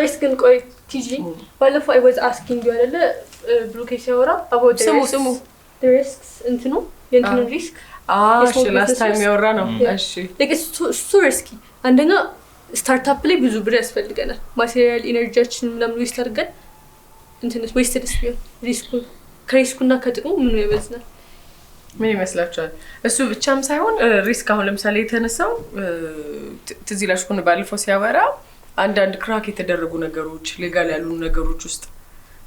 first ግን ቆይ ቲጂ ባለፈው I was asking you አይደለ ብሩኬ ሲያወራ about the risks እንትኑ የእንትኑ ሪስክ እሺ last time ያወራ ነው እሺ like it's so risky አንደኛ ስታርታፕ ላይ ብዙ ብር ያስፈልገናል ማቴሪያል ኢነርጂያችን ምናምን ዌስት አድርገን እንትንስ ዌስትስ ከሪስኩና ከጥቅሙ ምን ይበዛል ምን ይመስላችኋል እሱ ብቻም ሳይሆን ሪስክ አሁን ለምሳሌ የተነሳው ትዚላሽ ሆነ ባለፈው ሲያወራ አንዳንድ ክራክ የተደረጉ ነገሮች ሌጋል ያሉ ነገሮች ውስጥ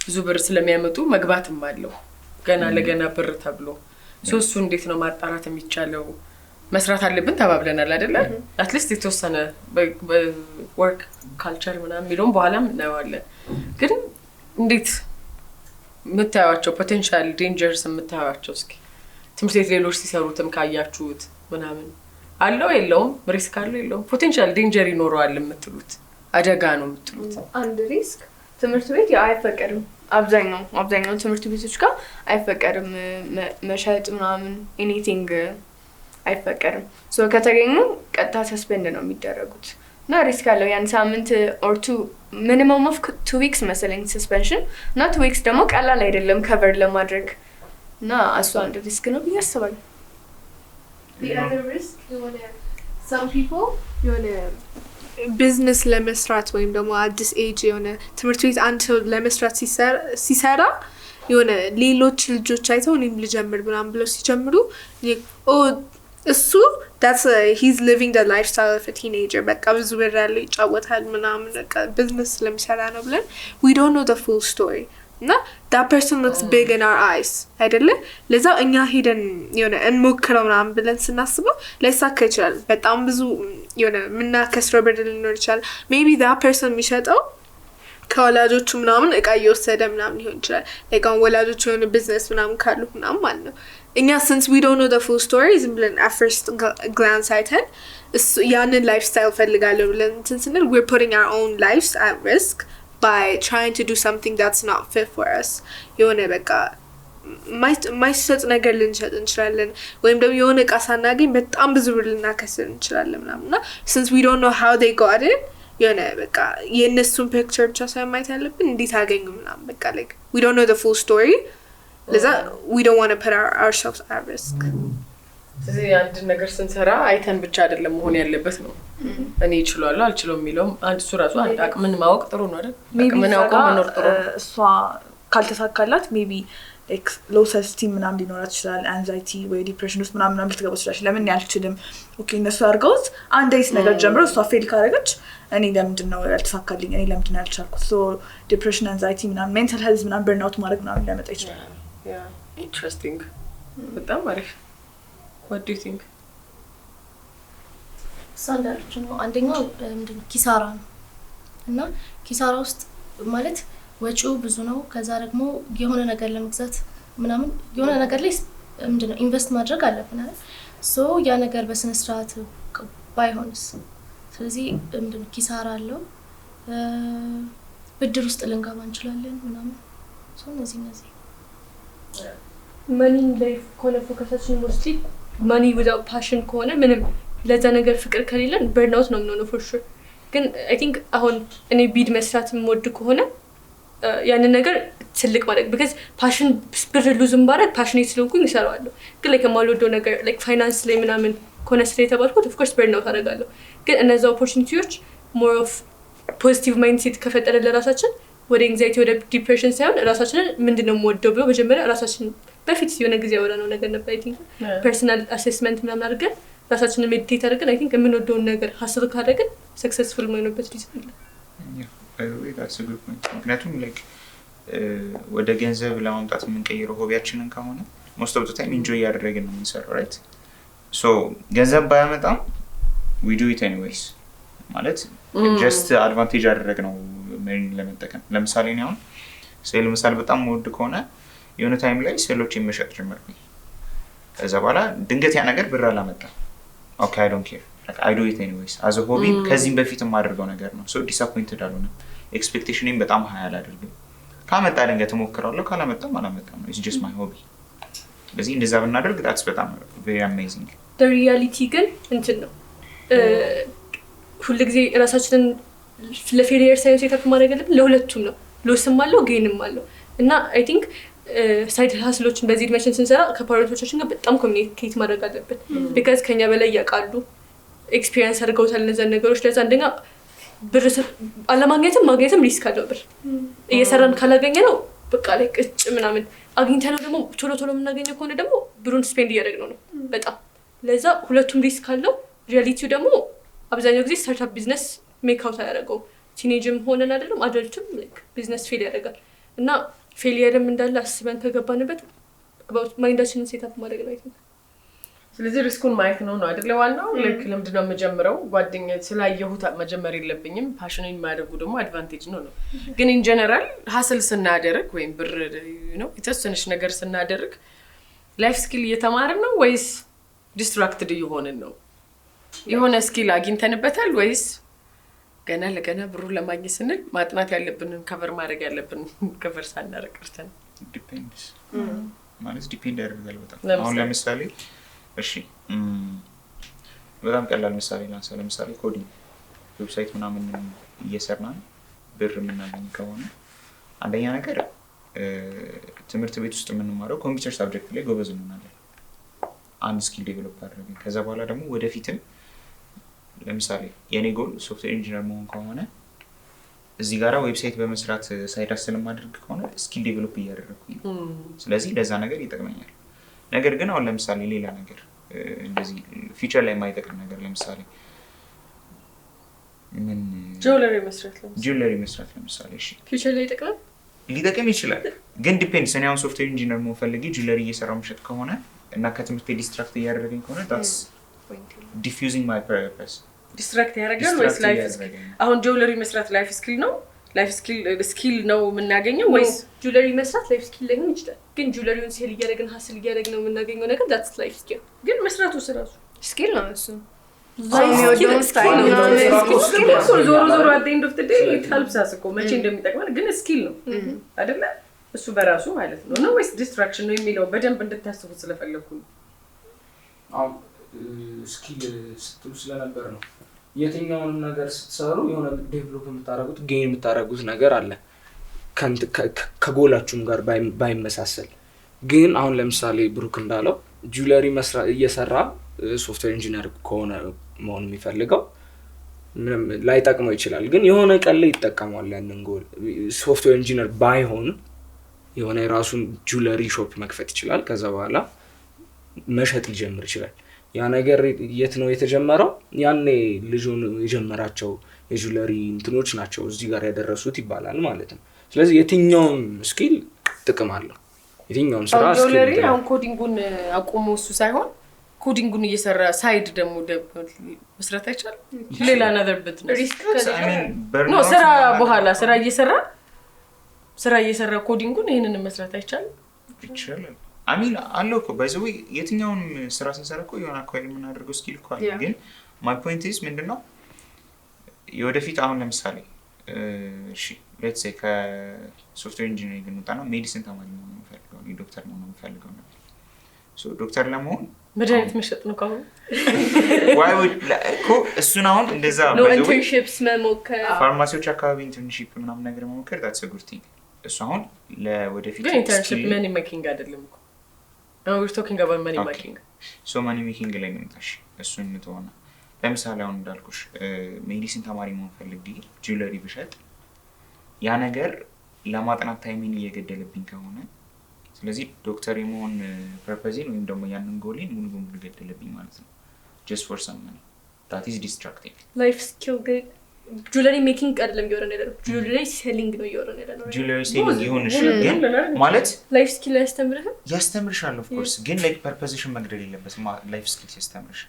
ብዙ ብር ስለሚያመጡ መግባትም አለው ገና ለገና ብር ተብሎ ሶሱ እንዴት ነው ማጣራት የሚቻለው መስራት አለብን ተባብለናል አይደለ አትሊስት የተወሰነ ወርክ ካልቸር ምናምን ሚሉን በኋላም እናየዋለን ግን እንዴት ምታያቸው ፖቴንሻል ዴንጀርስ ምታያቸው እስኪ ትምርት ቤት ሌሎች ሲሰሩትም ካያችሁት ምናምን አለው የለውም ሪስክ አለው የለውም ፖቴንሻል ዴንጀር ይኖረዋል የምትሉት አደጋ ነው የምትሉት አንድ ሪስክ ትምርት ቤት አይፈቀድም አብዛኛው ትምርት ቤቶች ጋር አይፈቀድም መሸጥ ምናምን ኤኒቲንግ አይፈቀድም ሶ ከተገኙ ቀጥታ ሰስፔንድ ነው የሚደረጉት እና ሪስክ አለው ያን ሳምንት or 2 minimum of 2 weeks መሰለኝ suspension እና 2 weeks ደግሞ ቀላል አይደለም cover ለማድረግ እና እሱ አንድ ሪስክ ነው ያስባል the other risk some people business ለመስራት ወይም ደግሞ አዲስ ኤጅ የሆነ ትምህርት ቤት አንድ ሰው ለመስራት ሲሰራ የሆነ ሌሎች ልጆች አይተው እኔም ልጀምር ምናምን ብለው ሲጀምሩ እሱ that's he's living the lifestyle of a teenager በቃ ብዙ ብር ያለው ይጫወታል ምናምን በቃ business ለምሰራ ነው ብለን we don't know the full story እና that person looks big in our eyes አይደለ ለዛ እኛ ሄደን የሆነ እንሞክረው ምናምን ብለን ስናስበው ለሳካ ይችላል በጣም ብዙ የሆነ ምና ከስሮ ብር ሊኖር ይችላል maybe that person የሚሸጠው ከወላጆቹ ምናምን እቃ እየወሰደ ምናምን ሊሆን ይችላል like on ወላጆቹ የሆነ business ምናምን ካሉ ምናምን ማለት ነው እኛ since we don't know the full story ዝም ብለን at first glance አይተን ያንን lifestyle ፈልጋለሁ ብለን ስንል we're putting our own lives at risk by trying to do something that's not fit for us የሆነ በቃ ማይሰጥ ነገር ልንሸጥ እንችላለን ወይም ደግሞ የሆነ እቃ ሳናገኝ በጣም ብዙ ብር ልናከስር እንችላለን ምናምንና since we don't know how they got it የሆነ በቃ የነሱን ፒክቸር ብቻ ሳይሆን ማየት ያለብን እንዴት አገኙ ምናምን በቃ like we don't know the full story ለዛ we don't want to put ourselves at risk ስለዚህ አንድ ነገር ስንሰራ አይተን ብቻ አይደለም መሆን ያለበት ነው እኔ ይችላል አልችልም የሚለው አንድ ሱራሱ አንድ አቅምን ማወቅ ጥሩ ነው አይደል አቅምን አውቆ መኖር ጥሩ እሷ ካልተሳካላት maybe like low self esteem ምናምን ሊኖራት ይችላል anxiety ወይ depression ውስጥ ምናምን ልትገባ ትችላለች ለምን ያልችልም ኦኬ እነሱ አድርገውት አንድ አይነት ነገር ጀምሮ እሷ ፌል ካደረገች እኔ ለምንድን ነው ያልተሳካልኝ እኔ ለምንድን ነው ያልቻልኩት so depression anxiety ምናምን mental health ምናምን burnout ማድረግ ምናምን ሊያመጣ ይችላል yeah interesting በጣም አሪፍ what do you think ሳንዳርቹ ነው አንደኛው ምንድነው ኪሳራ ነው እና ኪሳራ ውስጥ ማለት ወጪው ብዙ ነው ከዛ ደግሞ የሆነ ነገር ለመግዛት ምናምን የሆነ ነገር ላይ ምንድነው ኢንቨስት ማድረግ አለብን አይደል ሶ ያ ነገር በስነ ስርዓት ባይሆንስ ስለዚህ ምንድነው ኪሳራ አለው ብድር ውስጥ ልንገባ እንችላለን ምናምን ሶ እነዚህ money life ኮነ ፎከሳችን mostly money without passion ከሆነ ምንም ለዛ ነገር ፍቅር ከሌለን burnout ነው የምንሆነው for sure ግን I think አሁን እኔ ቢድ መስራት የምወድ ከሆነ ያንን ነገር ትልቅ ማለት because passion ብር ሉዝም ባረግ passionate ስለሆንኩኝ እሰራዋለሁ ግን like የማልወደው ነገር like finance ላይ ምናምን ከሆነ ስለ የተባልኩት of course burnout አደርጋለሁ ግን እነዛ opportunities more of positive mindset ከፈጠረ ለራሳችን ወደ anxiety ወደ depression ሳይሆን ራሳችንን ምንድነው የምወደው ብሎ መጀመሪያ ራሳችንን በፊት የሆነ ጊዜ ያወራነው ነገር ነበር I think personal assessment ምናምን አድርገን ራሳችንን ሜዲቴት አድርገን I think የምንወደው ነገር ሀስል ካደረግን successful መሆንበት ሪዝን by the way that's a good point ምክንያቱም like ወደ ገንዘብ ለማምጣት የምንቀይረው ሆቢያችንን ከሆነ most of the time enjoy ያደረግን ነው የምንሰራው right so ገንዘብ ባያመጣም we do it anyways ማለት just advantage ያደረግነው ምን ለመጠቀም ለምሳሌ ነው አሁን ሴል ምሳሌ በጣም ወድ ከሆነ የሆነ ታይም ላይ ሴሎች የመሸጥ ጀመርኩኝ ከዛ በኋላ ድንገት ያ ነገር ብር አላመጣ okay I don't care like I do it anyways as a hobby ከዚህም በፊት የማደርገው ነገር ነው so disappointed አልሆነም expectation በጣም high አላደርግም ካመጣ ድንገት ሞክራለሁ ካላመጣም አላመጣም it's just my hobby ስለዚህ እንደዛ ብናደርግ that's በጣም very amazing the reality ግን እንትን ነው ሁሉ ጊዜ ራሳችንን ለፌሊየር ሳይሆን ሴታፕ ማድረግ ያለብን ለሁለቱም ነው። ሎስም አለው ጌንም አለው እና አይ ቲንክ ሳይድ ሀስሎችን በዚህ እድሜያችን ስንሰራ ከፓረንቶቻችን ጋር በጣም ኮሚኒኬት ማድረግ አለብን። ቢካዝ ከኛ በላይ ያውቃሉ፣ ኤክስፒሪየንስ አድርገውታል እነዛን ነገሮች። ለዛ አንደኛ ብር አለማግኘትም ማግኘትም ሪስክ አለው። ብር እየሰራን ካላገኘ ነው በቃ ላይ ቅጭ ምናምን አግኝተ ነው ደግሞ ቶሎ ቶሎ የምናገኘው ከሆነ ደግሞ ብሩን ስፔንድ እያደረግነው ነው በጣም። ለዛ ሁለቱም ሪስክ አለው። ሪያሊቲው ደግሞ አብዛኛው ጊዜ ስታርታፕ ቢዝነስ ሜክ አውት አያደርገው። ቲኔጅም ሆነን አይደለም አደልትም ቢዝነስ ፌል ያደርጋል እና ፌሊየርም እንዳለ አስበን ከገባንበት ማይንዳችንን ሴታፕ ማድረግ ነው አይተን። ስለዚህ ሪስኩን ማየት ነው አይደለ ዋናው። ልክ ለምንድነው የምጀምረው ጓደኛ ስላየሁት መጀመር የለብኝም። ፓሽንን የሚያደርጉ ደግሞ አድቫንቴጅ ነው። ግን ኢን ጀነራል ሀስል ስናደርግ ወይም ብር ነው የተወሰነች ነገር ስናደርግ ላይፍ ስኪል እየተማርን ነው ወይስ ዲስትራክትድ እየሆንን ነው? የሆነ ስኪል አግኝተንበታል ወይስ ገና ለገና ብሩን ለማግኘት ስንል ማጥናት ያለብንን ከቨር ማድረግ ያለብንን ከቨር ሳናደርግ ቀርተን? ዲፔንድስ ማለት ዲፔንድ ያደርጋል በጣም። አሁን ለምሳሌ እሺ በጣም ቀላል ምሳሌ ላንሳ። ለምሳሌ ኮዲንግ ዌብሳይት ምናምን እየሰራን ብር የምናገኝ ከሆነ አንደኛ ነገር ትምህርት ቤት ውስጥ የምንማረው ኮምፒውተር ሳብጀክት ላይ ጎበዝ እንሆናለን፣ አንድ ስኪል ዴቨሎፕ አድርገን። ከዛ በኋላ ደግሞ ወደፊትም ለምሳሌ የኔ ጎል ሶፍትዌር ኢንጂነር መሆን ከሆነ እዚህ ጋራ ዌብሳይት በመስራት ሳይድ ሀስል ማድረግ ከሆነ ስኪል ዴቨሎፕ እያደረኩኝ ነው። ስለዚህ ለዛ ነገር ይጠቅመኛል። ነገር ግን አሁን ለምሳሌ ሌላ ነገር እንደዚህ ፊቸር ላይ የማይጠቅም ነገር ለምሳሌ ምን ጁዌለሪ መስራት ለምሳሌ እሺ ፊቸር ላይ ይጠቅማል ሊጠቅም ይችላል። ግን ዲፔንድስ። እኔ አሁን ሶፍትዌር ኢንጂነር መሆን ፈልጌ ጁዌለሪ እየሰራሁ መሸጥ ከሆነ እና ከትምህርት ዲስትራክት እያደረገኝ ከሆነ that's diffusing my purpose። ዲስትራክት ያደርጋል ወይስ ላይፍ ስኪል? አሁን ጁዌለሪ መስራት ላይፍ ስኪል ነው? ላይፍ ስኪል ነው የምናገኘው ወይስ ጁዌለሪ መስራት ላይፍ ስኪል ላይሆን ይችላል? ግን ጁዌለሪውን ሴል እያደረግን ሀስል እያደረግን ነው የምናገኘው ነገር that's life skill። ግን መስራቱ ስራሱ ስኪል ነው እሱ። ዞሮ at the end of the day it helps us እኮ መቼ እንደሚጠቅመን ግን ስኪል ነው አይደለ? እሱ በራሱ ማለት ነው ነው ወይስ ዲስትራክሽን ነው የሚለው በደንብ እንድታስቡት ስለፈለኩ ነው። ስኪል ስትሉ ስለነበር ነው። የትኛውንም ነገር ስትሰሩ የሆነ ዴቨሎፕ የምታደርጉት ጌን የምታደርጉት ነገር አለ ከጎላችሁም ጋር ባይመሳሰል። ግን አሁን ለምሳሌ ብሩክ እንዳለው ጁዌለሪ መስራት እየሰራ ሶፍትዌር ኢንጂነር ከሆነ መሆን የሚፈልገው ምንም ላይጠቅመው ይችላል። ግን የሆነ ቀን ላይ ይጠቀማል ያንን ጎል። ሶፍትዌር ኢንጂነር ባይሆን የሆነ የራሱን ጁዌለሪ ሾፕ መክፈት ይችላል። ከዛ በኋላ መሸጥ ሊጀምር ይችላል። ያ ነገር የት ነው የተጀመረው? ያኔ ልጁን የጀመራቸው የጁዌለሪ እንትኖች ናቸው እዚህ ጋር ያደረሱት ይባላል ማለት ነው። ስለዚህ የትኛውም ስኪል ጥቅም አለው። የትኛውም ስራ ስኪል ጁዌለሪ አሁን ኮዲንጉን አቁሞ እሱ ሳይሆን ኮዲንጉን እየሰራ ሳይድ ደግሞ መስራት አይቻልም? ሌላ ነገር ቢዝነስ ነው ስራ በኋላ ስራ እየሰራ ኮዲንጉን ይሄንን መስራት አይቻልም? ይቻላል። አሚን አለው እኮ ባይዘው የትኛውን ስራ ስንሰራ እኮ የሆነ አኳይ የምናደርገው ስኪል እኮ አለ። ግን ማይ ፖይንት ኢዝ ምንድነው የወደፊት አሁን ለምሳሌ እሺ ሌትስ ሴ ከሶፍትዌር ኢንጂነሪንግ እንውጣና ሜዲሲን ተማሪ መሆን የምፈልገው ነው፣ ዶክተር መሆን የምፈልገው ነው። ሶ ዶክተር ለመሆን መድኃኒት መሸጥ ነው ካሁን ዋይ ውድ እኮ እሱን አሁን እንደዛ ነው ኢንተርንሺፕስ መሞከር፣ ፋርማሲዎች አካባቢ ኢንተርንሺፕ ምናምን ነገር መሞከር that's a good thing። እሱ አሁን ለወደፊት ኢንተርንሺፕ money making አይደለም እኮ ነው we're talking about money making። ሶ money making ላይ እንምጣሽ። እሱን እንተውና ለምሳሌ አሁን እንዳልኩሽ ሜዲሲን ተማሪ መሆን ፈልጌ ጁዌለሪ ብሸጥ ያ ነገር ለማጥናት ታይሚንግ እየገደለብኝ ከሆነ ስለዚህ ዶክተር የመሆን ፐርፐዜን ወይም ደግሞ ያንን ጎሌን ሙሉ በሙሉ ገደለብኝ ማለት ነው። just for some money that is distracting። life skill ጁዌለሪ ሜኪንግ አይደለም እየወረን ያለው ጁዌለሪ ሴሊንግ ነው እየወረን ያለው። ጁዌለሪ ሴሊንግ ይሁንሽ ግን ማለት ላይፍ ስኪል ያስተምርሻል ኦፍ ኮርስ ግን ላይክ ፐርፐዝሽን መግደል የለበትም። ላይፍ ስኪል ሲስተምርሽ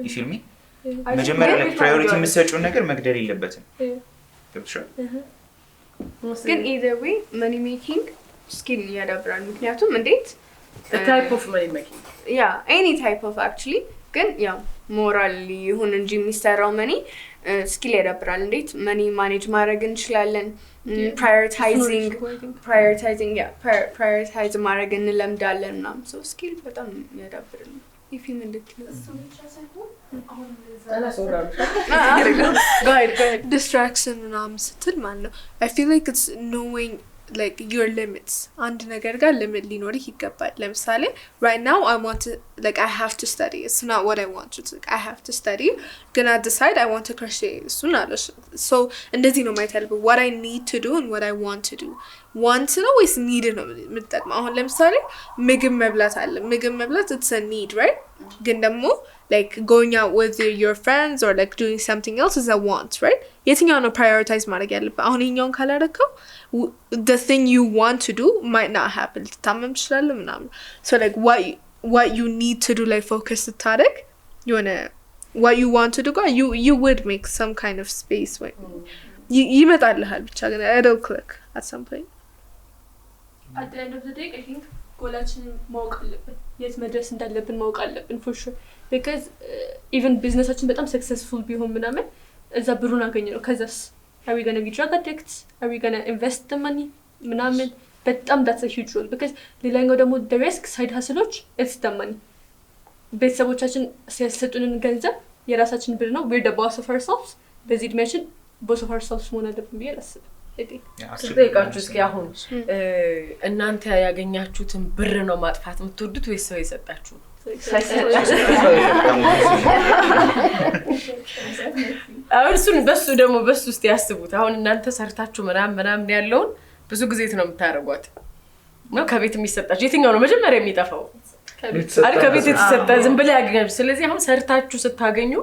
ይፊልሚ መጀመሪያ ላይ ፕራዮሪቲ የምትሰጪው ነገር መግደል የለበትም። ገብቶሻል? ግን either way money making skill ያዳብራል። ምክንያቱም እንዴት a type of money making any type of actually ግን ያው ሞራል ይሁን እንጂ የሚሰራው መኒ ስኪል ያዳብራል። እንዴት መኒ ማኔጅ ማድረግ እንችላለን፣ ፕራዮሪታይዚንግ ማድረግ እንለምዳለን ምናምን። ሶ ስኪል በጣም ያዳብራል። ይፊም እንድትል እሱ ብቻ ሳይሆን distraction ምናምን ስትል ማለት ነው I feel like it's knowing like your limits አንድ ነገር ጋር limit ሊኖርህ ይገባል ለምሳሌ right now I want to like I have to study it's not what I want to do I have to study gonna decide I want to crochet እሱን አለሽ so እንደዚህ ነው ማየት ያለብህ what I need to do and what I want to do want ነው ወይስ need ነው የምትጠቅመው አሁን ለምሳሌ ምግብ መብላት አለ ምግብ መብላት it's a need right ግን ደግሞ like going out with your friends or like doing something else is a want right የትኛው ነው prioritize ማድረግ ያለብህ አሁን ይሄኛውን ካላደረከው the thing you want to do might not happen ልታመም ትችላለህ ምናምን so like what you need to do like focus ታደርግ የሆነ what you want to do you would make some kind of space when ይመጣልሃል ብቻ ግን it'll click at some point at the end of the day I think ጎላችንን ማወቅ አለብን የት መድረስ እንዳለብን ማወቅ አለብን for sure because even businessችን በጣም successful ቢሆን ምናምን እዛ ብሩን አገኘ ነው ከዛስ are we going to be drug addicts are we going to invest the money ምናምን በጣም that's a huge role because ሌላኛው ደግሞ the risk side hustleዎች it's the money ቤተሰቦቻችን ሲያሰጡንን ገንዘብ የራሳችን ብር ነው we're the boss of ourselves በዚህ እድሜያችን boss of ourselves መሆን አለብን ብዬ አላስብም ስጠይቃችሁ እስኪ አሁን እናንተ ያገኛችሁትን ብር ነው ማጥፋት የምትወዱት ወይስ ሰው የሰጣችሁ አሁን እሱን በሱ ውስጥ ያስቡት አሁን እናንተ ሰርታችሁ ምናምን ያለውን ብዙ ጊዜ ነው የምታረጓት ነው ከቤት የሚሰጣችሁ የትኛው ነው መጀመሪያ የሚጠፋው ከቤት የተሰጠ ዝም ብለ ያገኛችሁ ስለዚህ አሁን ሰርታችሁ ስታገኙ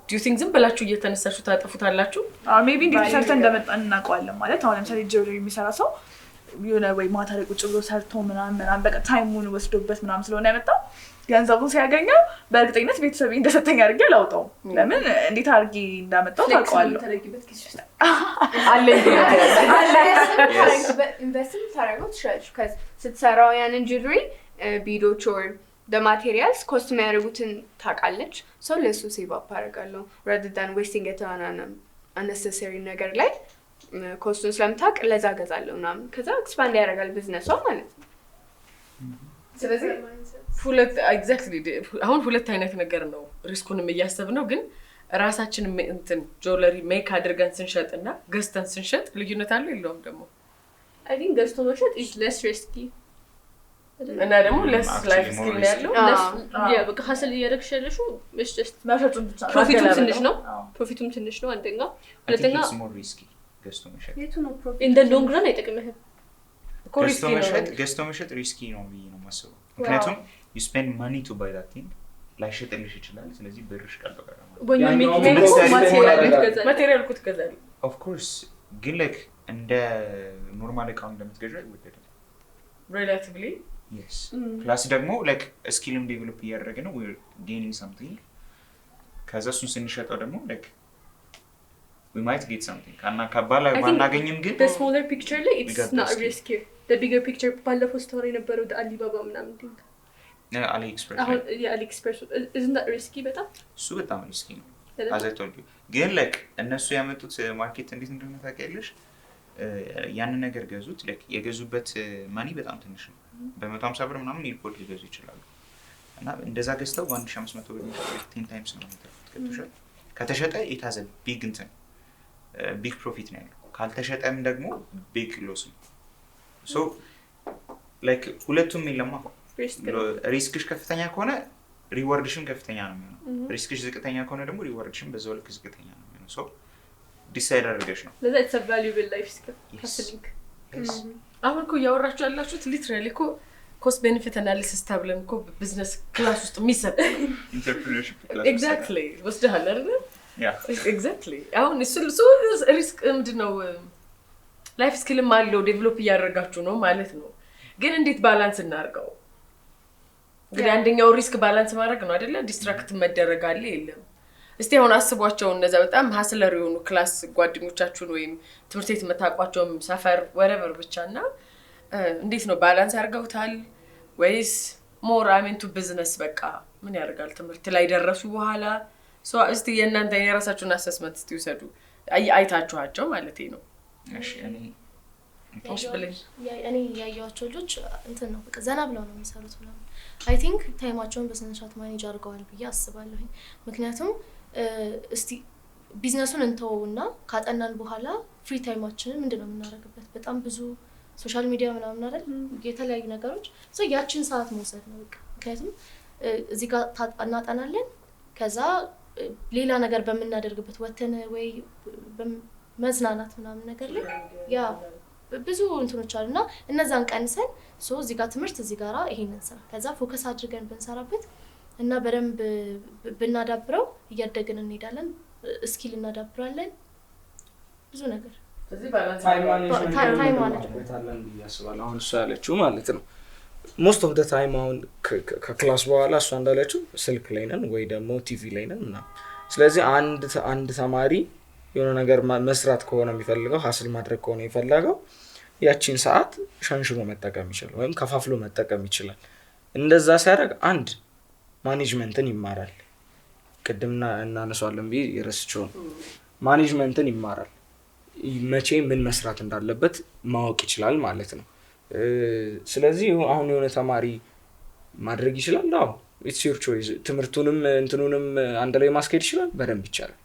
do you think ዝም ብላችሁ እየተነሳችሁ ታጠፉታላችሁ maybe እንዴት ሰርተን እንደመጣን እናውቀዋለን ማለት አሁን ለምሳሌ ጆሪ የሚሰራ ሰው የሆነ ወይ ማታ ላይ ቁጭ ብሎ ሰርቶ ምናምን በቃ ታይሙን ወስዶበት ምናምን ስለሆነ ያመጣው ገንዘቡን ሲያገኘው በእርግጠኝነት ቤተሰብ እንደሰጠኝ አድርጌ አላውጣው ለምን እንዴት አድርጌ እንዳመጣው ታውቀዋለሁ አለ ኢንቨስትመንት ታረጋው ትችላለሽ ስትሰራው ያንን ጅሪ ቢዶች or the materials cost የሚያደርጉትን ታውቃለች ሰው ለሱ ሴቭ አፕ አደርጋለሁ rather than wasting it on an unnecessary ነገር ላይ ኮስቱን ስለምታውቅ ለዛ ገዛለሁ ምናምን ከዛ ኤክስፓንድ ያደርጋል ቢዝነሱ ማለት ነው ስለዚህ አሁን ሁለት አይነት ነገር ነው ሪስኩንም እያሰብነው ግን ራሳችን እንትን ጆለሪ ሜክ አድርገን ስንሸጥና ገዝተን ስንሸጥ ልዩነት አለው የለውም ደግሞ I think ገዝቶ መሸጥ is less risky እና ደግሞ less life skill ያለው በቃ ሀስል እያደረግሽ ያለሽው it's just መሸጡን ብቻ ፕሮፊቱም ትንሽ ነው አንደኛ ሁለተኛ it's more risky ገዝቶ መሸጥ የቱ ነው ፕሮፊት in the long run አይጠቅምህም ገዝቶ መሸጥ ሪስኪ ነው ብዬ ነው የማስበው ምክንያቱም you spend money to buy that thing ላይሸጥልሽ ይችላል ስለዚህ ብርሽ ቀልበቀረ ማቴሪያል ኩት ገዛል of course ግን like እንደ ኖርማል እቃው እንደምትገዛው አይወደድም relatively yes plus ደግሞ like ስኪልም ዴቨሎፕ እያደረገ ነው we're gaining something ከዛ እሱን ስንሸጠው ደግሞ like we might get something ካና ከባላ ባናገኝም ግን the smaller picture ላይ it's not risky the bigger picture ባለፈው ስቶሪ ነበረው አሊባባ ምናምን ዲንክ AliExpress አሁን የAliExpress isn't that risky በጣም እሱ በጣም ሪስኪ ነው as I told you ግን like እነሱ ያመጡት ማርኬት እንዴት እንደሆነ ታውቂያለሽ ያንን ነገር ገዙት like የገዙበት ማኒ በጣም ትንሽ ነው በ150 ብር ምናምን ኤርፖርት ሊገዙ ይችላሉ እና እንደዛ ገዝተው በ1500 ብር 10 times ነው የሚተርፉት ከተሸጠ ከተሸጠ የታዘ ቢግ እንትን ቢግ ፕሮፊት ነው ያለው ካልተሸጠም ደግሞ ቢግ ሎስ ነው so like ሁለቱም ይለማ ሪስክሽ ከፍተኛ ከሆነ ሪዋርድሽም ከፍተኛ ነው የሚሆነው ሪስክሽ ዝቅተኛ ከሆነ ደግሞ ሪዋርድሽም በዛው ልክ ዝቅተኛ ነው የሚሆነው so ዲሳይድ አድርገሽ ነው ለዛ it's a valuable life skill hustling አሁን እኮ ያወራችሁ ያላችሁት ሊትራሊ እኮ ኮስት ቤኔፊት አናሊሲስ ታብለን እኮ ቢዝነስ ክላስ ውስጥ የሚሰጥ ኢንተርፕረነርሺፕ ክላስ ኤግዛክትሊ ወስደሃል አይደል ያ ኤግዛክትሊ አሁን እሱ ሪስክ ምንድነው ላይፍ ስኪልም አለው ዴቨሎፕ እያደረጋችሁ ነው ማለት ነው ግን እንዴት ባላንስ እናርገው እንግዲህ አንደኛው ሪስክ ባላንስ ማድረግ ነው አይደለ ዲስትራክት መደረግ አለ የለም እስቲ አሁን አስቧቸው እነዛ በጣም ሀስለር የሆኑ ክላስ ጓደኞቻችሁን ወይም ትምህርት ቤት መታቋቸውም ሰፈር whatever ብቻና እንዴት ነው ባላንስ ያርገውታል ወይስ ሞር አሜንቱ ቢዝነስ በቃ ምን ያደርጋል ትምህርት ላይ ደረሱ በኋላ ሶ እስቲ የእናንተ የራሳችሁን አሰስመንት እስቲ ወሰዱ አይታችኋቸው ማለት ነው እሺ እኔ እኔ ያየኋቸው ልጆች እንትን ነው በቃ ዘና ብለው ነው የሚሰሩት ምናምን። አይ ቲንክ ታይማቸውን በስነ ስርዓት ማኔጅ አድርገዋል ብዬ አስባለሁ። ምክንያቱም እስቲ ቢዝነሱን እንተውና ካጠናን በኋላ ፍሪ ታይማችንን ምንድነው የምናደርግበት? በጣም ብዙ ሶሻል ሚዲያ ምናምን አይደል የተለያዩ ነገሮች ያችን ሰዓት መውሰድ ነው በቃ። ምክንያቱም እዚህ ጋር እናጠናለን ከዛ ሌላ ነገር በምናደርግበት ወተን ወይ መዝናናት ምናምን ነገር ላይ ያ ብዙ እንትኖች አሉና እነዛን ቀንሰን እዚህ ጋር ትምህርት እዚህ ጋራ ይሄንን ስራ ከዛ ፎከስ አድርገን ብንሰራበት እና በደንብ ብናዳብረው እያደግን እንሄዳለን። ስኪል እናዳብራለን ብዙ ነገር ታይም ማኔጅመንት አለን ብዬ አስባለሁ። አሁን እሷ ያለችው ማለት ነው ሞስት ኦፍ ደ ታይም አሁን ከክላስ በኋላ እሷ እንዳለችው ስልክ ላይ ነን ወይ ደግሞ ቲቪ ላይ ነን ምናምን። ስለዚህ አንድ ተማሪ የሆነ ነገር መስራት ከሆነ የሚፈልገው ሀስል ማድረግ ከሆነ የፈለገው ያቺን ሰዓት ሸንሽኖ መጠቀም ይችላል ወይም ከፋፍሎ መጠቀም ይችላል። እንደዛ ሲያደርግ አንድ ማኔጅመንትን ይማራል። ቅድምና እናነሳለን ብዬ የረስቸው ማኔጅመንትን ይማራል። መቼ ምን መስራት እንዳለበት ማወቅ ይችላል ማለት ነው። ስለዚህ አሁን የሆነ ተማሪ ማድረግ ይችላል። አዎ ኢትስ ዩር ቾይስ። ትምህርቱንም እንትኑንም አንድ ላይ ማስኬድ ይችላል፣ በደንብ ይቻላል።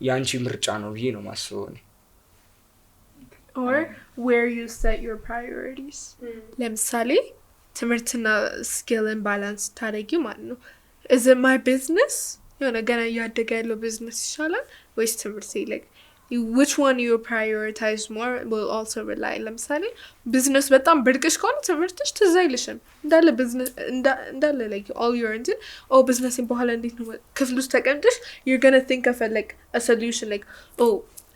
ያንቺ ምርጫ ነው ብዬ ነው ማስበው እኔ። or where you set your priorities ለምሳሌ ትምህርትና ስኪልን ባላንስ ታደርጊ ማለት ነው። is it my business የሆነ ገና እያደገ ያለው ቢዝነስ ይሻላል ወይስ ትምህርት? like which one you prioritize more will also rely ለምሳሌ ቢዝነስ በጣም ብርቅሽ ከሆነ ትምህርትሽ ትዝ አይልሽም። እንዳለ ቢዝነስ እንዳለ like all your into business በኋላ እንዴት ነው ክፍል ውስጥ ተቀምጠሽ you're going to think of a solution like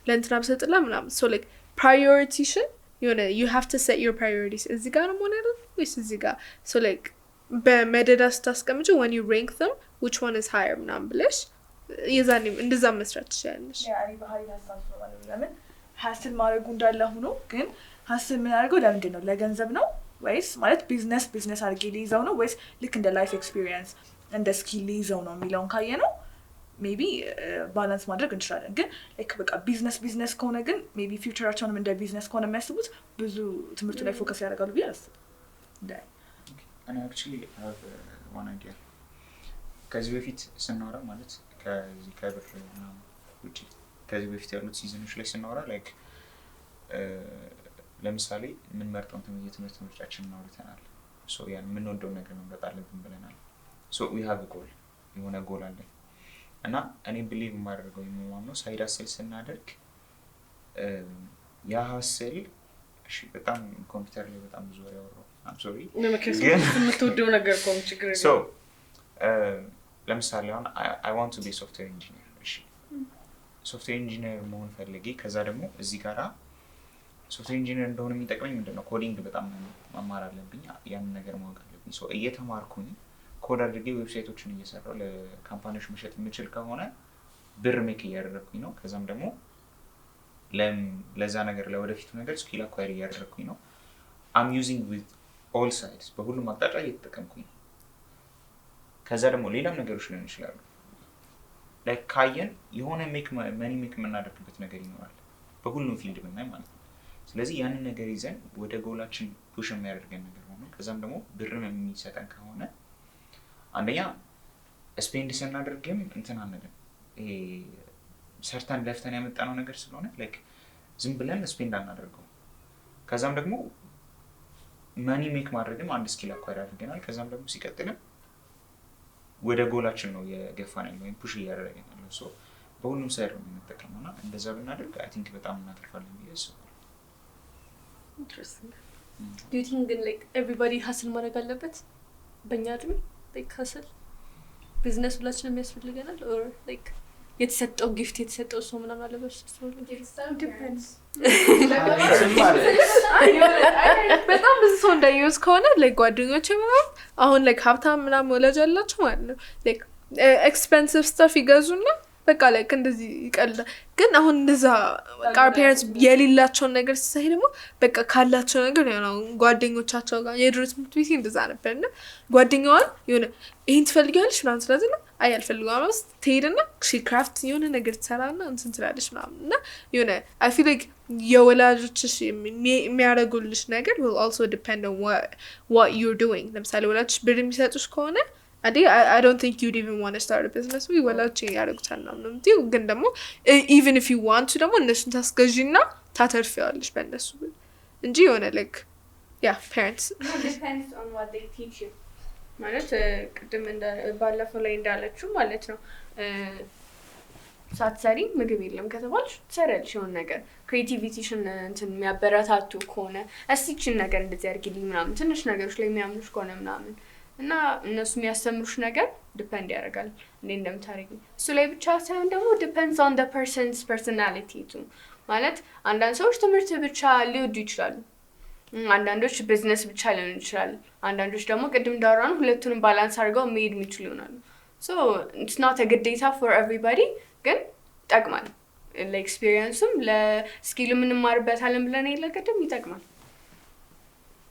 ለእንትና ብሰጥላ ምናምን። so like prioritization you have to set your priorities እዚህ ጋር ነው መሆን ያለው ወይስ እዚህ ጋር? so like በመደዳ ስታስቀምጪው when you rank them which one is higher ምናምን ብለሽ የዛኔም እንደዛ መስራት ትችላለሽ። ያኔ ባህሪ ሀሳብ ነው ማለት ለምን ሀስል ማድረጉ እንዳለ ሆኖ ግን ሀስል ምን አድርገው ለምንድን ነው? ለገንዘብ ነው ወይስ ማለት ቢዝነስ አድርጌ ሊይዘው ነው ወይስ ልክ እንደ ላይፍ ኤክስፒሪየንስ እንደ ስኪል ሊይዘው ነው የሚለውን ካየ ነው ሜቢ ባላንስ ማድረግ እንችላለን። ግን ላይክ በቃ ቢዝነስ ከሆነ ግን ሜቢ ፊውቸራቸውንም እንደ ቢዝነስ ከሆነ የሚያስቡት ብዙ ትምህርቱ ላይ ፎከስ ያደርጋሉ ብዬ አላስብም። እኔ አክቹሊ have one idea ከዚህ በፊት ስናወራ ማለት ከዚህ ከብር ምናምን ውጪ ከዚህ በፊት ያሉት ሲዝኖች ላይ ስናወራ ላይክ ለምሳሌ ምን መርጠው የትምህርት ምርጫችንን አውርተናል። ሶ ያን የምንወደው ነገር መምረጥ አለብን ብለናል። ሶ we have a goal የሆነ ጎል አለ እና እኔ ቢሊቭ የማደርገው የማምነው ሳይድ ሀስል ስናደርግ ያ ሀስል እሺ በጣም ኮምፒውተር ላይ በጣም ብዙ ወሬ ያወራው I'm sorry የምትወደው ነገር ቆም ችግር የለም። so ለምሳሌ አሁን I want to be software engineer እሺ ሶፍትዌር ኢንጂነር መሆን ፈልጌ ከዛ ደግሞ እዚህ ጋራ ሶፍትዌር ኢንጂነር እንደሆነ የሚጠቅመኝ ምንድነው ኮዲንግ በጣም መማር አለብኝ። ያን ነገር ማወቅ አለብኝ። so እየተማርኩኝ ኮድ አድርጌ ዌብሳይቶችን እየሰራው ለካምፓኒዎች መሸጥ የምችል ከሆነ ብር ሜክ እያደረኩኝ ነው። ከዛም ደግሞ ለዛ ነገር ለወደፊቱ ነገር ስኪል አኳየር እያደረኩኝ ነው። I'm using with all sides በሁሉም አቅጣጫ እየተጠቀምኩኝ ነው። ከዛ ደግሞ ሌላም ነገሮች ሊሆን ይችላሉ ላይክ ካየን የሆነ መኒ ሜክ የምናደርግበት ነገር ይኖራል በሁሉም ፊልድ ብናይ ማለት ነው። ስለዚህ ያንን ነገር ይዘን ወደ ጎላችን ፑሽ የሚያደርገን ነገር ሆኖ ከዛም ደግሞ ብርም የሚሰጠን ከሆነ አንደኛ ስፔንድ ስናደርግም እንትን አንልም። ይሄ ሰርተን ለፍተን ያመጣነው ነገር ስለሆነ ላይክ ዝም ብለን ስፔንድ አናደርገው። ከዛም ደግሞ መኒ ሜክ ማድረግም አንድ ስኪል አኳየር አድርገናል። ከዛም ደግሞ ሲቀጥልም ወደ ጎላችን ነው የገፋን ያለው ወይም ፑሽ እያደረገን ያለው። ሶ በሁሉም ሳይድ ነው የምንጠቀመውና እንደዛ ብናደርግ አይ ቲንክ በጣም እናተርፋለን ብዬ አስባለሁ። ኢንትረስቲንግ do you think like everybody hustle ማድረግ አለበት? በእኛ እድሜ like hustle ቢዝነስ ሁላችንም ያስፈልገናል or like የተሰጠው ጊፍት የተሰጠው ሰው ምናምን አለበት? በጣም ብዙ ሰው እንዳየውስ ከሆነ like ጓደኞቼ ምናምን አሁን like ሀብታም ምናምን ወላጅ አላቸው ማለት ነው like expensive stuff ይገዙና በቃ like እንደዚህ ይቀልዳል። ግን አሁን እንደዛ ቃር ፔረንትስ የሌላቸውን ነገር ሲሳይ ደግሞ በቃ ካላቸው ነገር ነው ጓደኞቻቸው ጋር የድሮ ትምህርት ቤት እንደዛ ነበርና ጓደኛዋን የሆነ ይሄን ትፈልጊያለሽ ምናምን ስለዚህ ነው አይ አልፈልገውም ማለት ትሄድና ሺ ክራፍት የሆነ ነገር ትሰራና እንትን ትላለች ምናምን እና የሆነ I feel like የወላጆችሽ የሚያደርጉልሽ ነገር will also depend on what you're doing ለምሳሌ ወላጆች ብር የሚሰጡሽ ከሆነ I don't think you'd even want to start a business ወይ ወላጆች ያደርጉታል ነው የምትይው ግን ደግሞ even if you want to ደግሞ እነሱን ታስገዢና ታተርፊዋለሽ በእነሱ እንጂ የሆነ like parents depends on what they teach you ማለት ቅድም ባለፈው ላይ እንዳለችው ማለት ነው ሳትሰሪ ምግብ የለም ከተባልሽ ትሰሪያለሽ የሆነ ነገር ክሬቲቪቲሽን እንትን የሚያበረታቱ ከሆነ እስቲችን ነገር እንደዚህ አድርጊልኝ ምናምን ትንሽ ነገሮች ላይ የሚያምኑሽ ከሆነ ምናምን እና እነሱ የሚያስተምሩሽ ነገር ዲፔንድ ያደርጋል እንዴ እንደምታደርጊ እሱ ላይ ብቻ ሳይሆን ደግሞ depends on the person's personality too ማለት አንዳንድ ሰዎች ትምህርት ብቻ ሊወዱ ይችላሉ አንዳንዶች ቢዝነስ ብቻ ሊሆን ይችላል አንዳንዶች ደግሞ ቅድም እንዳወራን ሁለቱንም ባላንስ አድርገው መሄድ የሚችሉ ይሆናሉ so it's not a good data for everybody ግን ይጠቅማል ለኤክስፒሪየንስም ለስኪልም እንማርበታለን ብለን የለቀደም ይጠቅማል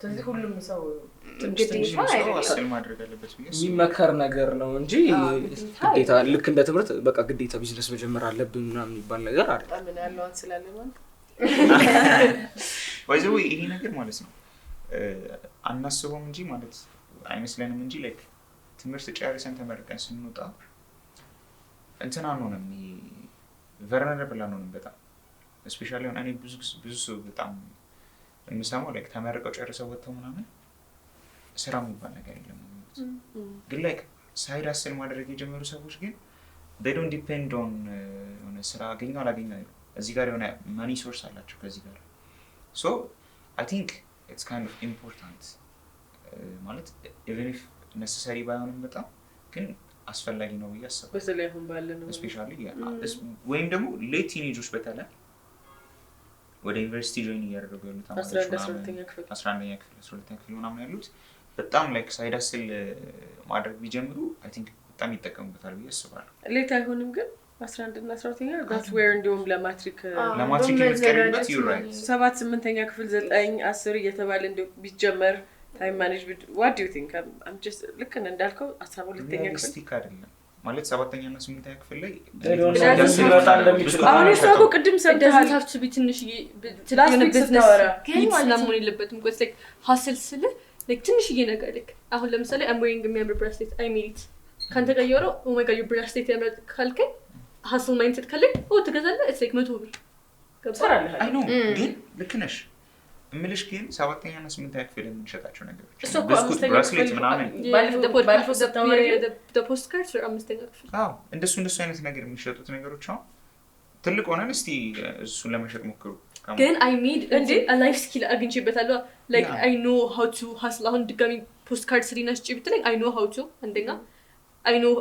ስለዚህ ሁሉም ሰው ትንሽ አስል ማድረግ አለበት የሚመከር ነገር ነው እንጂ ግዴታ ልክ እንደ ትምህርት በቃ ግዴታ ቢዝነስ መጀመር አለብን ምናምን የሚባል ነገር አይደለም ምን ያለው አንስላለ ማለት ወይዘው ይሄ ነገር ማለት ነው አናስበውም እንጂ ማለት አይመስለንም እንጂ ላይክ ትምህርት ጨርሰን ተመርቀን ስንወጣ እንትና ነው vulnerable ነው በጣም ስፔሻሊ እኔ ብዙ ሰው በጣም የምሰማው ላይክ ተመርቀው ጨርሰው ወጥተው ምናምን ስራ የሚባል ነገር የለም ግን ላይክ ሳይድ አስል ማድረግ የጀመሩ ሰዎች ግን they don't depend on ስራ አገኘው አላገኘው እዚህ ጋር የሆነ money source አላቸው ከዚህ ጋር so I think it's kind of important ማለት even if necessary ባይሆንም በጣም ግን አስፈላጊ ነው ያሰበው በተለይ አሁን ባለነው ስፔሻሊ ወይም ደግሞ ሌት ቲኔጆች በተለይ ወደ ዩኒቨርሲቲ ጆይን እያደረጉ ያሉት ተማሪዎች 11ኛ ክፍል 12ኛ ክፍል ምናምን ያሉት በጣም ላይክ ሳይድ አስል ማድረግ ቢጀምሩ I think በጣም ይጠቀሙበታል ብዬ አስባለሁ ሌት አይሆንም ግን 11 እና 12ኛ that's where እንደውም ለማትሪክ የምትቀርበት you right 7 8ኛ ክፍል 9 10 እየተባለ እንደው ቢጀመር time management what do you think I'm just looking እንዳልከው 12ኛ ክፍል ስቲክ አይደለም ማለት 7ኛ እና 8ኛ ክፍል ላይ አሁን እሱ ቅድም ሰምተሃል ሀብት ቢትንሽ የሆነ ቢዝነስ ይስናሙን የለበትም because like hustle ስለ like ትንሽዬ ነገር like አሁን ለምሳሌ I'm wearing የሚያምር bracelet I made it ካንተ ጋር ያወራው oh my god your bracelet ያምራል ካልከኝ hustle mindset ካለኝ ትገዛለህ it's like 100 ብር ገብቶሃል I know ግን ልክ ነሽ እምልሽ ግን 7ኛ እና 8ኛ ክፍል የምንሸጣቸው ነገሮች እሱ እኮ ብራስሌት ምናምን ባለፈው ስታወሪ the postcards or 5ኛ ክፍል እንደሱ አይነት ነገር የሚሸጡት ነገሮች አሁን ትልቅ ሆነን እስቲ እሱን ለመሸጥ ሞክሩ ግን I made a life skill አግኝቼበታለሁ like I know how to hustle አሁን ድጋሚ postcard ስሪና ስጪ ብትለኝ I know how to አንደኛ I know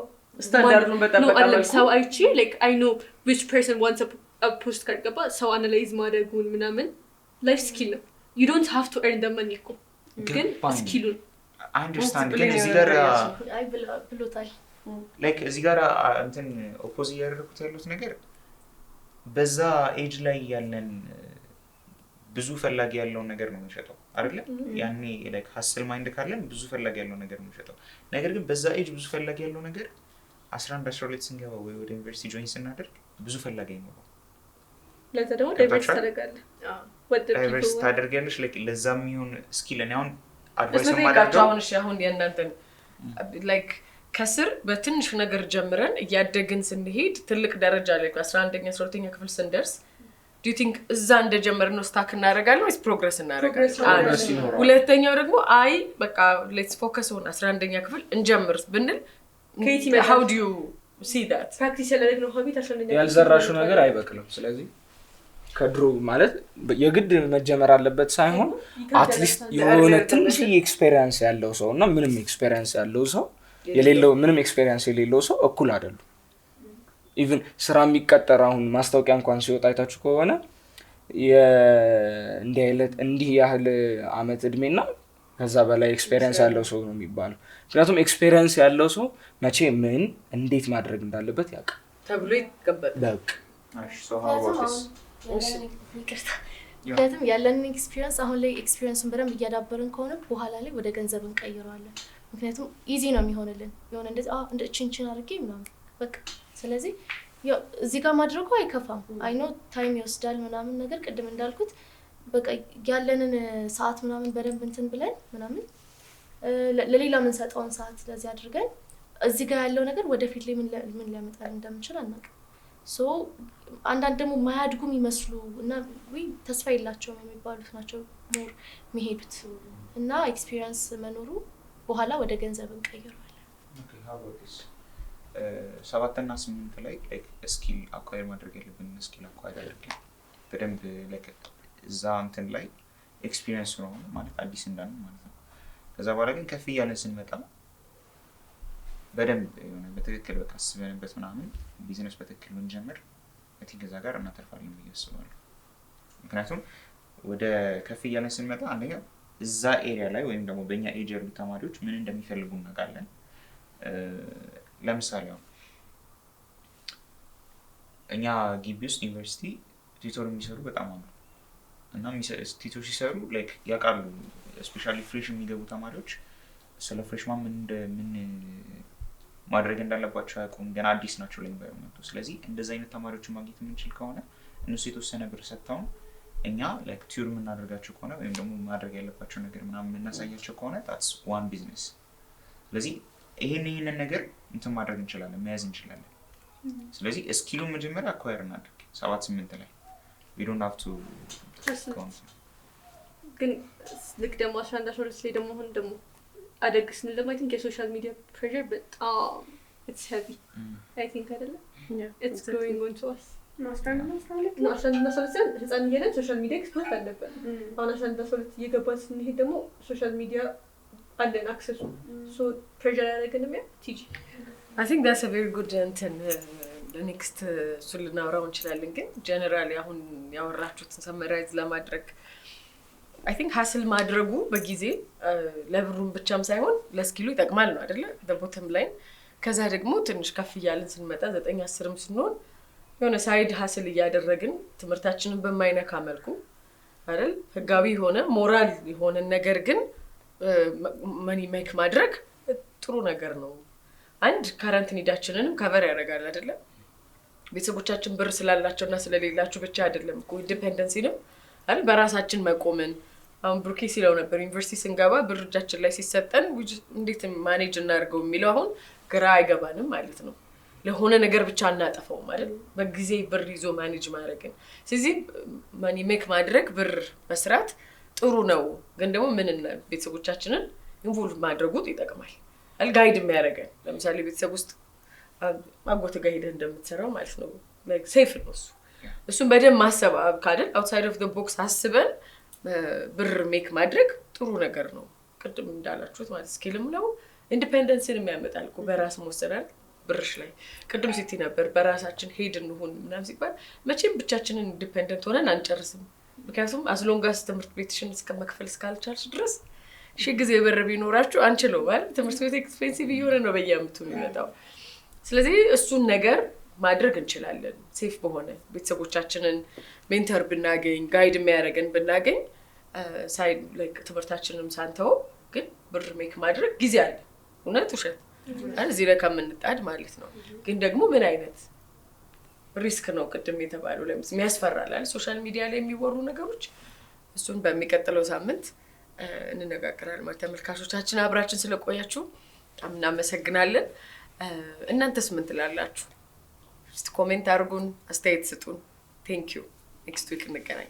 ስታንዳርዱን በጠበቀ መልኩ ሰው አይቼ like I know which person wants a postcard ገባ ሰው አናላይዝ ማድረጉን ምናምን life skill ነው you don't have to earn the money እኮ ግን ስኪሉን I understand ግን እዚህ ጋር አይ ብሎታል like እዚህ ጋር እንትን ኦፖዝ ያደረኩት ያሉት ነገር በዛ ኤጅ ላይ ያለን ብዙ ፈላጊ ያለው ነገር ነው የሚሸጠው አይደለ ያኔ like hustle mind ካለን ብዙ ፈላጊ ያለው ነገር ነው የሚሸጠው ነገር ግን በዛ ኤጅ ብዙ ፈላጊ ያለው ነገር 11 12 ስንገባ ወይ ወደ ዩኒቨርሲቲ ጆይን ስናደርግ ብዙ ፈላጊ ነው ለዛ ደግሞ ዳይቨርስ ታደርጋለህ ዳይቨርስ ታደርጋለሽ ለዛም ይሁን ስኪል ነው አሁን አድቫይስ ማድረግ አሁን የእናንተን like ከስር በትንሽ ነገር ጀምረን እያደግን ስንሄድ ትልቅ ደረጃ ላይ 11ኛ 12ኛ ክፍል ስንደርስ do you think እዛ እንደጀመርነው ስታክ እናደርጋለን ወይስ ፕሮግረስ እናደርጋለን ሁለተኛው ደግሞ አይ በቃ let's focus on 11ኛ ክፍል እንጀምር ብንል how do you see that practice ያደረግነው ሆቢ ታሸነኛ ያልዘራሽው ነገር አይበቅልም ስለዚህ ከድሮ ማለት የግድ መጀመር አለበት ሳይሆን አትሊስት የሆነ ትንሽ ኤክስፒሪየንስ ያለው ሰው እና ምንም ኤክስፒሪየንስ ያለው ሰው የሌለው ምንም ኤክስፒሪየንስ የሌለው ሰው እኩል አይደሉም ኢቭን ስራ የሚቀጠር አሁን ማስታወቂያ እንኳን ሲወጣ አይታችሁ ከሆነ እንዲህ ያህል አመት እድሜና ከዛ በላይ ኤክስፒሪየንስ ያለው ሰው ነው የሚባለው ምክንያቱም ኤክስፒሪየንስ ያለው ሰው መቼ ምን እንዴት ማድረግ እንዳለበት ያውቃል ተብሎ ይቀበላል so how about this ምክንያቱም ያለንን ኤክስፒሪየንስ አሁን ላይ ኤክስፒሪየንሱን በደንብ እያዳበርን ከሆነ በኋላ ላይ ወደ ገንዘብ እንቀይረዋለን ምክንያቱም ኢዚ ነው የሚሆንልን የሆነ እንደዚህ እንደ ቺንቺን አድርጌ ምናምን በቃ ስለዚህ ያው እዚህ ጋር ማድረጉ አይከፋም። አይ ኖ ታይም ይወስዳል ምናምን ነገር ቅድም እንዳልኩት በቃ ያለንን ሰዓት ምናምን በደንብ እንትን ብለን ምናምን ለሌላ ምን ሰጣውን ሰዓት ለዚህ አድርገን እዚህ ጋር ያለው ነገር ወደፊት ላይ ምን ሊያመጣል እንደምችል አናውቅም። ሶ አንዳንድ ደግሞ ማያድጉም ይመስሉ እና ወይ ተስፋ የላቸውም የሚባሉት ናቸው ሞር የሚሄዱት እና ኤክስፒሪየንስ መኖሩ በኋላ ወደ ገንዘብ እንቀይረዋለን። ኦኬ ሃው አባውት ዲስ 7 እና 8 ላይ ላይክ ስኪል አኳየር ማድረግ ያለብን ስኪል አኳየር አድርገን በደንብ ላይክ እዛ እንትን ላይ ኤክስፒሪየንስ ነው ማለት አዲስ እንዳን ማለት ነው። ከዛ በኋላ ግን ከፍ እያለን ስንመጣ በደንብ የሆነ በትክክል በቃ አስበንበት ምናምን ቢዝነስ በትክክል ብንጀምር አይ ቲንክ እዛ ጋር እናተርፋለን ብዬ አስባለሁ። ምክንያቱም ወደ ከፍ እያለን ስንመጣ አንደኛ እዛ ኤሪያ ላይ ወይም ደግሞ በእኛ ኤጅ ያሉ ተማሪዎች ምን እንደሚፈልጉ እናውቃለን። ለምሳሌ እኛ ግቢ ውስጥ ዩኒቨርሲቲ ቲቶር የሚሰሩ በጣም አሉ እና ቲቶር ሲሰሩ ላይክ ያውቃሉ። ስፔሻሊ ፍሬሽ የሚገቡ ተማሪዎች ስለ ፍሬሽማን ምን ማድረግ እንዳለባቸው አያውቁም። ገና አዲስ ናቸው ለኢንቫይሮንመንቱ። ስለዚህ እንደዚህ አይነት ተማሪዎችን ማግኘት የምንችል ከሆነ እነሱ የተወሰነ ብር ሰጥተውን እኛ ላይክ ቲዩር የምናደርጋቸው ከሆነ ወይም ደግሞ ማድረግ ያለባቸው ነገር ምናምን የምናሳያቸው ከሆነ ታትስ ዋን ቢዝነስ። ስለዚህ ይሄንን ነገር እንትን ማድረግ እንችላለን፣ መያዝ እንችላለን። ስለዚህ ስኪሉን መጀመሪያ አኳየር እናድርግ 7-8 ላይ we don't have to ግን ልክ ደግሞ 11-12 ላይ ደግሞ አሁን ደግሞ አደግ ስንል ደግሞ አይ ቲንክ የሶሻል ሚዲያ ፕሬሸር በጣም it's heavy I think አይደለም it's going on to us ነው 11 ነው 11 ህፃን እያለን ሶሻል ሚዲያ ኤክስፖርት አለበት። አሁን 11 እየገባን ስንሄድ ደግሞ ሶሻል ሚዲያ አለን አክሰሱ ሶ ፕሬሸር ያደረገንም ያ ቲጂ I think that's a very good እንትን ኔክስት እሱን ልናወራው እንችላለን። ግን ጀነራሊ አሁን ያወራችሁትን ሰመራይዝ ለማድረግ I think ሀስል ማድረጉ በጊዜ ለብሩም ብቻም ሳይሆን ለስኪሉ ይጠቅማል ነው አይደለ? the bottom line ከዛ ደግሞ ትንሽ ከፍ እያልን ስንመጣ 9-10ም ስንሆን የሆነ ሳይድ ሀስል እያደረግን ትምህርታችንን በማይነካ መልኩ አይደል ህጋዊ ሆነ ሞራል የሆነ ነገር ግን መኒ ሜክ ማድረግ ጥሩ ነገር ነው። አንድ ካረንት ኒዳችንንም ከቨር ያደርጋል አይደለ? ቤተሰቦቻችን ብር ስላላቸውና ስለሌላቸው ብቻ አይደለም እኮ ኢንዲፔንደንሲንም አይደል በራሳችን መቆምን አሁን ብሩኬ ሲለው ነበር ዩኒቨርሲቲ ስንገባ ብር እጃችን ላይ ሲሰጠን እንዴት ማኔጅ እናድርገው የሚለው አሁን ግራ አይገባንም ማለት ነው። ለሆነ ነገር ብቻ እናጠፋው ማለት በጊዜ ብር ይዞ ማኔጅ ማድረግን ስለዚህ ማኒ ሜክ ማድረግ ብር መስራት ጥሩ ነው። ግን ደግሞ ምን ቤተሰቦቻችንን ኢንቮልቭ ማድረጉ ይጠቅማል አልጋይድ የሚያደርገን ለምሳሌ ቤተሰብ ውስጥ ማጎት ጋር ሄደህ እንደምትሰራው ማለት ነው ላይክ ሴፍ ነው እሱን በደንብ ማሰብ ካደል አውትሳይድ ኦፍ ዘ ቦክስ አስበን ብር ሜክ ማድረግ ጥሩ ነገር ነው። ቅድም እንዳላችሁት ማለት ስኪልም ነው ኢንዲፔንደንስን የሚያመጣል እኮ በራስ መወሰናል ብርሽ ላይ ቅድም ሲቲ ነበር በራሳችን ሄድ እንሁን ምናምን ሲባል መቼም ብቻችንን ኢንዲፔንደንት ሆነን አንጨርስም። ምክንያቱም አስሎንጋስ ትምህርት ቤትሽን እስከመክፈል እስካልቻልሽ ድረስ ጊዜ ብር ቢኖራችሁ አንችለው ማለት ትምህርት ቤት ኤክስፔንሲቭ እየሆነ ነው በየአመቱ የሚመጣው። ስለዚህ እሱን ነገር ማድረግ እንችላለን ሴፍ በሆነ ቤተሰቦቻችንን ሜንተር ብናገኝ ጋይድ የሚያደርገን ብናገኝ ሳይድ ላይክ ትምህርታችንንም ሳንተው ግን ብር ሜክ ማድረግ ጊዜ አለ። እውነት ውሸት እዚህ ላይ ከምንጣድ ማለት ነው። ግን ደግሞ ምን አይነት ሪስክ ነው ቅድም የተባለው ለምሳሌ የሚያስፈራል ሶሻል ሚዲያ ላይ የሚወሩ ነገሮች እሱን በሚቀጥለው ሳምንት እንነጋገራለን ማለት ተመልካቾቻችን አብራችን ስለቆያችሁ በጣም እናመሰግናለን። እናንተስ ምን ትላላችሁ? እስቲ ኮሜንት አድርጉን፣ አስተያየት ስጡን። ቴንክ ዩ ኔክስት ዊክ እንገናኝ።